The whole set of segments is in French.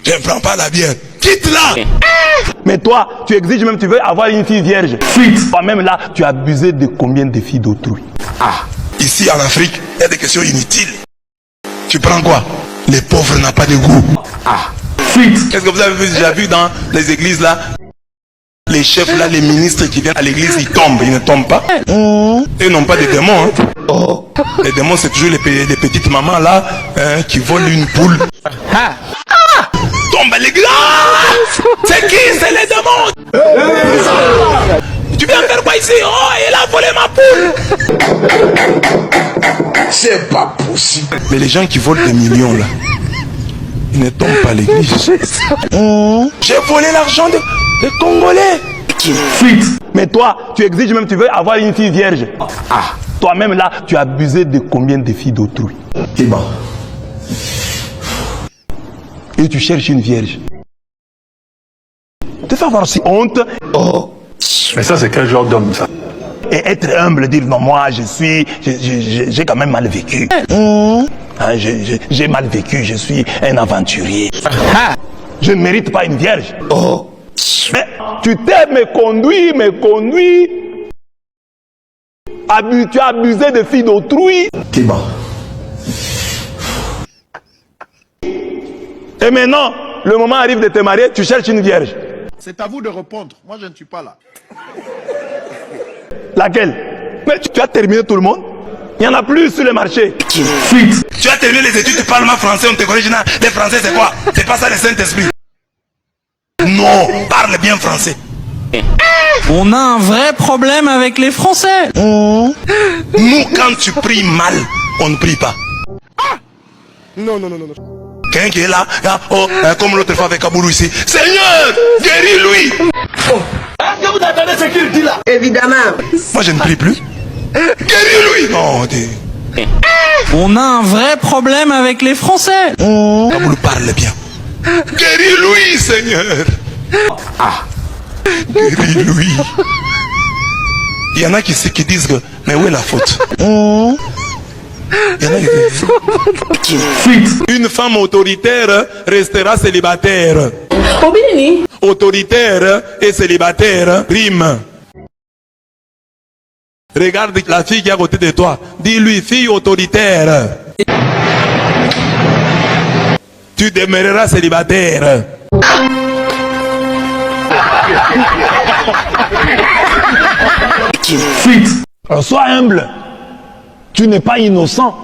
Je ne prends pas la bière. Quitte-la. Mais toi, tu exiges même, tu veux avoir une fille vierge. Fuite. Toi-même là, tu as abusé de combien de filles d'autrui? Ici en Afrique, il y a des questions inutiles. Tu prends quoi? Les pauvres n'ont pas de goût. Fuite. Qu'est-ce que vous avez déjà vu dans les églises là? Les chefs là, les ministres qui viennent à l'église, ils tombent, ils ne tombent pas. Ils n'ont pas de démons. Hein. Les démons, c'est toujours les petites mamans là qui volent une poule. Tombe à l'église. C'est qui? C'est les démons. Tu viens faire quoi ici? Oh, il a volé ma poule. C'est pas possible. Mais les gens qui volent des millions là, ils ne tombent pas à l'église. J'ai volé l'argent des Congolais. Fuite. Mais toi, tu exiges même, tu veux avoir une fille vierge. Toi-même là, tu as abusé de combien de filles d'autrui? C'est bon. Et tu cherches une vierge. Tu fais avoir si honte. Mais ça, c'est quel genre d'homme, ça? Et être humble, dire non, moi j'ai quand même mal vécu. J'ai mal vécu, je suis un aventurier. Je ne mérite pas une vierge. Mais tu t'es conduit. Tu as abusé de filles d'autrui. C'est bon. Et maintenant, le moment arrive de te marier, tu cherches une vierge. C'est à vous de répondre. Moi, je ne suis pas là. Laquelle? Mais tu as terminé tout le monde? Il n'y en a plus sur le marché. Fuite. Tu as terminé les études de parlement français, on te corrige. Les français, c'est quoi? C'est pas ça le Saint-Esprit. Non, parle bien français. On a un vrai problème avec les Français. Nous, quand tu pries mal, on ne prie pas. Non. Quelqu'un qui est là, comme l'autre fois avec Kaboulou ici. Seigneur, guéris-lui. Est-ce que vous attendez ce qu'il dit là? Évidemment. Moi, je ne prie plus. Guéris-lui. Non, On a un vrai problème avec les Français. Kaboulou parle bien. Guéris-lui, Seigneur. Guéris-lui. Il y en a qui disent que, mais où est la faute? Il y en a qui disent, une femme autoritaire restera célibataire. Autoritaire et célibataire rime. Regarde la fille qui est à côté de toi. Dis-lui, fille autoritaire, tu demeureras célibataire. Fuite. Alors sois humble. Tu n'es pas innocent.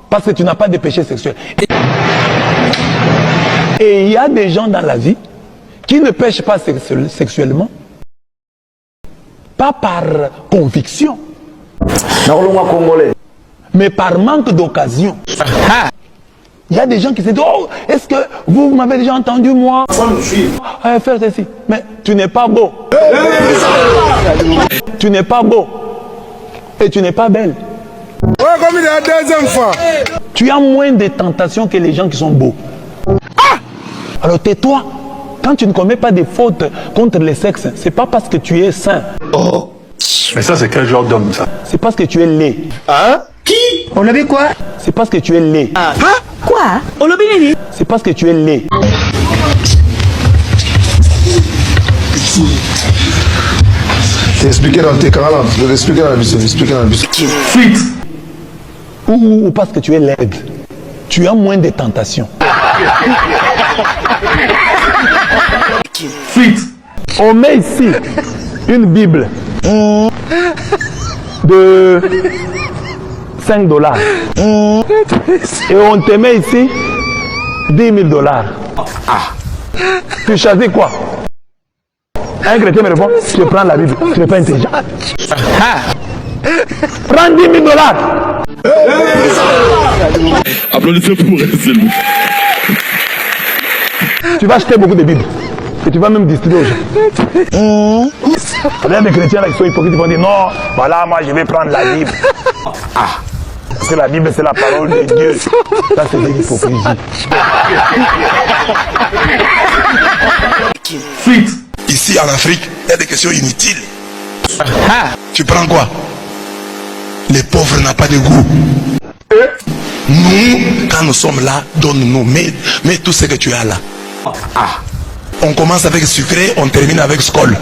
Parce que tu n'as pas de péché sexuel. Et il y a des gens dans la vie qui ne pêchent pas sexuellement. Pas par conviction. Mais par manque d'occasion. Il y a des gens qui se disent, oh, est-ce que vous m'avez déjà entendu moi faire ceci? Mais tu n'es pas beau. Tu n'es pas beau. Et tu n'es pas belle. Ouais, comme il est la deuxième fois. Tu as moins de tentations que les gens qui sont beaux. Alors tais-toi. Quand tu ne commets pas de fautes contre les sexes, c'est pas parce que tu es saint. Mais ça, c'est quel genre d'homme, ça? C'est parce que tu es laid. Qui? On avait quoi? C'est parce que tu es laid. Quoi? On l'a bien dit. C'est parce que tu es laid. C'est expliqué dans tes canaux, c'est expliqué dans la mission, Fuite. Ou parce que tu es laide. Tu as moins de tentations. Fuite. On met ici une Bible de 5 $. Et on te met ici 10 000 $. Tu choisis quoi? Un chrétien me répond, je prends la Bible, tu n'es pas intelligent. Prends 10 000 $. Applaudissez pour s'il vous plaît. Tu vas acheter beaucoup de Bibles. Et tu vas même distribuer aux gens. Il y a des chrétiens là qui sont hypocrites, ils vont dire non, voilà, moi je vais prendre la Bible. Parce que la Bible c'est la parole de Dieu. Ça c'est de l'hypocrisie. Fuite. Ici en Afrique, il y a des questions inutiles. Tu prends quoi? Les pauvres n'ont pas de goût. Nous, quand nous sommes là, donne-nous. Mets tout ce que tu as là. On commence avec sucré, on termine avec scol.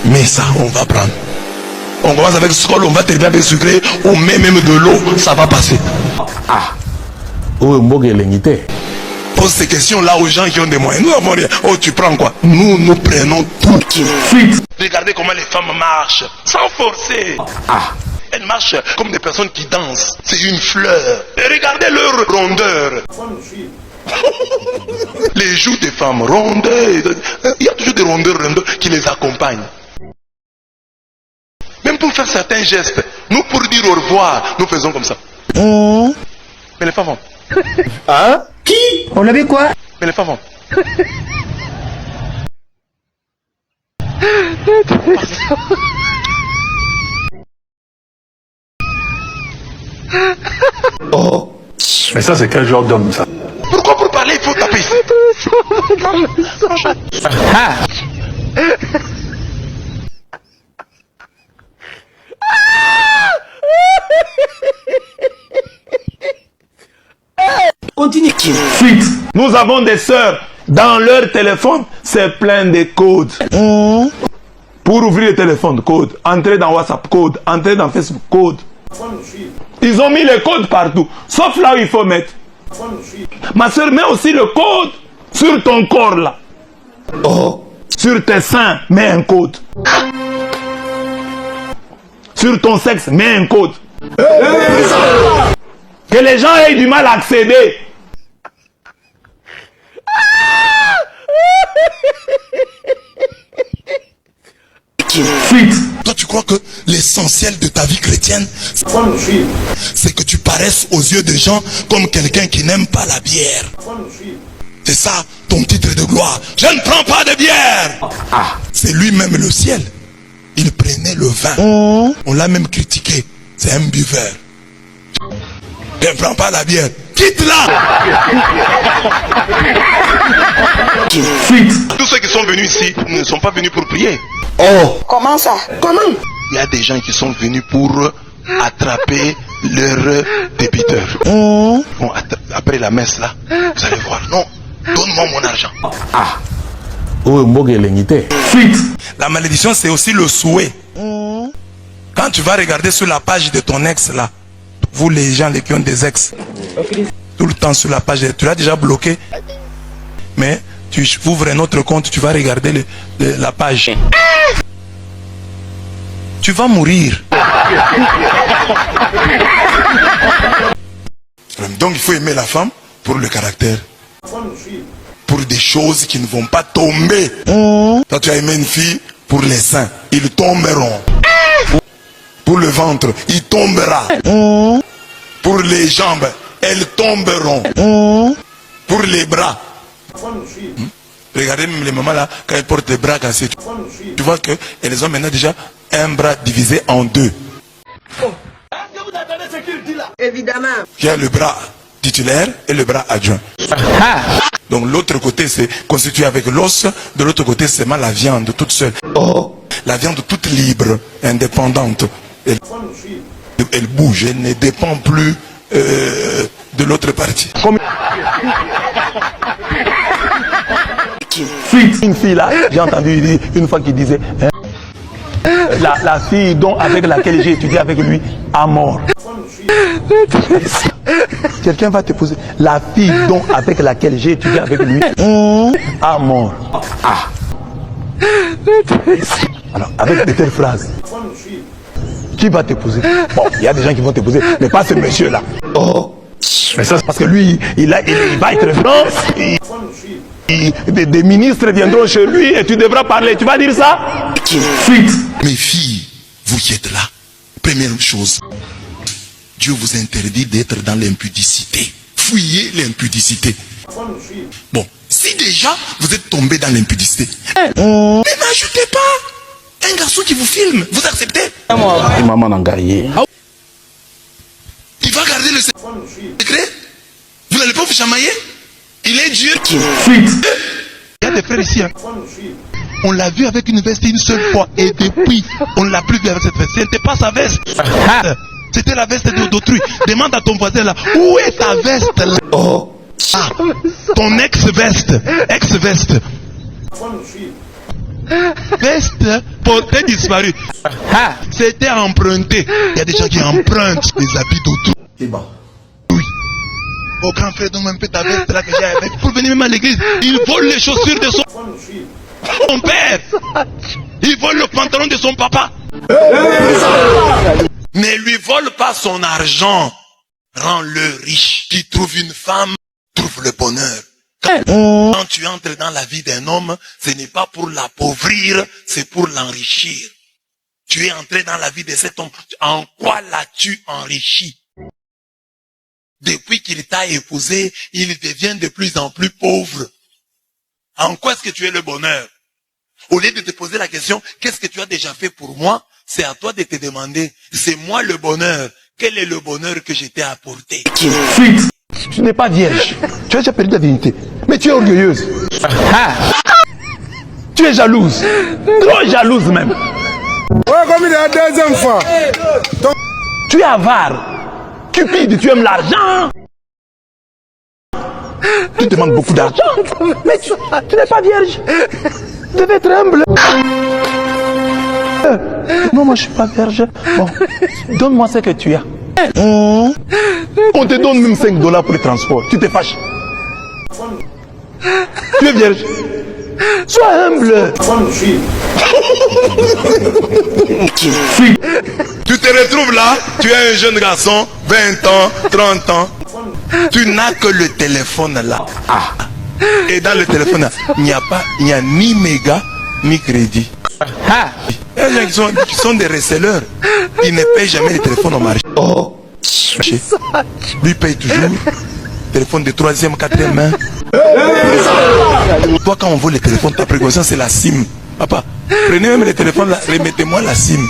Mais ça, on va prendre. On commence avec scol, on va terminer avec sucré, on met même de l'eau, ça va passer. Pose ces questions-là aux gens qui ont des moyens. Nous avons rien. Oh, tu prends quoi? Nous prenons tout. Regardez comment les femmes marchent, sans forcer. Elles marchent comme des personnes qui dansent. C'est une fleur. Et regardez leur rondeur. Les joues des femmes rondes. Il y a toujours des rondeurs qui les accompagnent. Même pour faire certains gestes, nous pour dire au revoir, nous faisons comme ça. Mais les femmes vont. Hein? Qui? On l'avait quoi? Mais les femmes vont. Oh. Mais ça, c'est quel genre d'homme, ça? Pourquoi pour parler, il faut taper? Continue. Nous avons des sœurs. Dans leur téléphone, c'est plein de codes. Pour ouvrir le téléphone, code. Entrer dans WhatsApp, code. Entrer dans Facebook, code. Ils ont mis les codes partout. Sauf là où il faut mettre. Ma soeur, mets aussi le code sur ton corps là. Sur tes seins, mets un code. Sur ton sexe, mets un code. Que les gens aient du mal à accéder. Toi, tu crois que l'essentiel de ta vie chrétienne, c'est que tu paraisses aux yeux des gens comme quelqu'un qui n'aime pas la bière. C'est ça ton titre de gloire. Je ne prends pas de bière. C'est lui-même le ciel. Il prenait le vin. On l'a même critiqué. C'est un buveur. Je ne prends pas la bière. Quitte-la. Tous ceux qui sont venus ici ne sont pas venus pour prier. Comment ça? Comment? Il y a des gens qui sont venus pour attraper leur débiteur. Bon, après la messe là, vous allez voir. Non, donne-moi mon argent. La malédiction, c'est aussi le souhait. Quand tu vas regarder sur la page de ton ex là, vous les gens qui ont des ex, tout le temps sur la page, tu l'as déjà bloqué, mais tu ouvres un autre compte, tu vas regarder la page. Tu vas mourir. Donc il faut aimer la femme pour le caractère. Pour des choses qui ne vont pas tomber. Toi tu as aimé une fille pour les seins, ils tomberont. Pour le ventre, il tombera. Pour les jambes, elles tomberont. Pour les bras. Regardez même les mamans là, quand elles portent des bras cassés, tu vois qu'elles ont maintenant déjà un bras divisé en deux. Évidemment. Il y a le bras titulaire et le bras adjoint. Donc l'autre côté c'est constitué avec l'os, de l'autre côté c'est la viande toute seule. La viande toute libre, indépendante. Elle bouge, elle ne dépend plus de l'autre partie. Une fille là, j'ai entendu une fois qui disait hein, la fille avec laquelle j'ai étudié avec lui a mort. Quelqu'un va te poser la fille avec laquelle j'ai étudié avec lui a mort. Alors avec de telles phrases, qui va te poser? Bon, il y a des gens qui vont te poser, mais pas ce monsieur là. Mais ça, parce que lui, il va être franc. Des ministres viendront chez lui et tu devras parler. Tu vas dire ça? Mes filles, vous qui êtes là, première chose, Dieu vous interdit d'être dans l'impudicité. Fuyez l'impudicité. Bon, si déjà vous êtes tombé dans l'impudicité, mais n'ajoutez pas un garçon qui vous filme. Vous acceptez? Il va garder le secret. Vous n'allez pas vous chamailler. Il est Dieu. Il y a des frères ici. Hein. On l'a vu avec une veste une seule fois. Et depuis, on ne l'a plus vu avec cette veste. Ce n'était pas sa veste. C'était la veste d'autrui. Demande à ton voisin là, où est ta veste là? Oh. Ah, ton ex-veste. Ex-veste. Veste portée disparue. C'était emprunté. Il y a des gens qui empruntent des habits d'autrui. C'est bon. Oui. Oh grand frère, donne-moi un peu ta veste là que j'ai avec. Pour venir même à l'église, il vole les chaussures de son père. Il vole le pantalon de son papa. Ne lui vole pas son argent. Rends-le riche. Qui trouve une femme, trouve le bonheur. Quand tu entres dans la vie d'un homme, ce n'est pas pour l'appauvrir, c'est pour l'enrichir. Tu es entré dans la vie de cet homme. En quoi l'as-tu enrichi? Depuis qu'il t'a épousé, il devient de plus en plus pauvre. En quoi est-ce que tu es le bonheur? Au lieu de te poser la question, qu'est-ce que tu as déjà fait pour moi? C'est à toi de te demander, c'est moi le bonheur. Quel est le bonheur que je t'ai apporté? Tu n'es pas vierge. Tu as déjà perdu ta dignité. Mais tu es orgueilleuse. Tu es jalouse. Trop jalouse même. Ouais, comme il est la deuxième fois. Tu es avare. Cupide, tu aimes l'argent. Tu demandes beaucoup d'argent. Mais tu n'es pas vierge. Tu devais être humble. Non, moi je suis pas vierge. Bon, donne-moi ce que tu as. On te donne même $5 pour le transport. Tu te fâches. Tu es vierge. Sois humble. Tu te retrouves là, tu es un jeune garçon, 20 ans, 30 ans. Tu n'as que le téléphone là. Et dans le téléphone là, il n'y a ni méga, ni crédit. Il y a des gens qui sont des resellers. Ils ne payent jamais les téléphones au marché. Oh. Lui paye toujours. Téléphone de 3e, 4e main. Toi, quand on vole les téléphones, ta précaution c'est la SIM. Papa, prenez même les téléphones là, remettez-moi la SIM.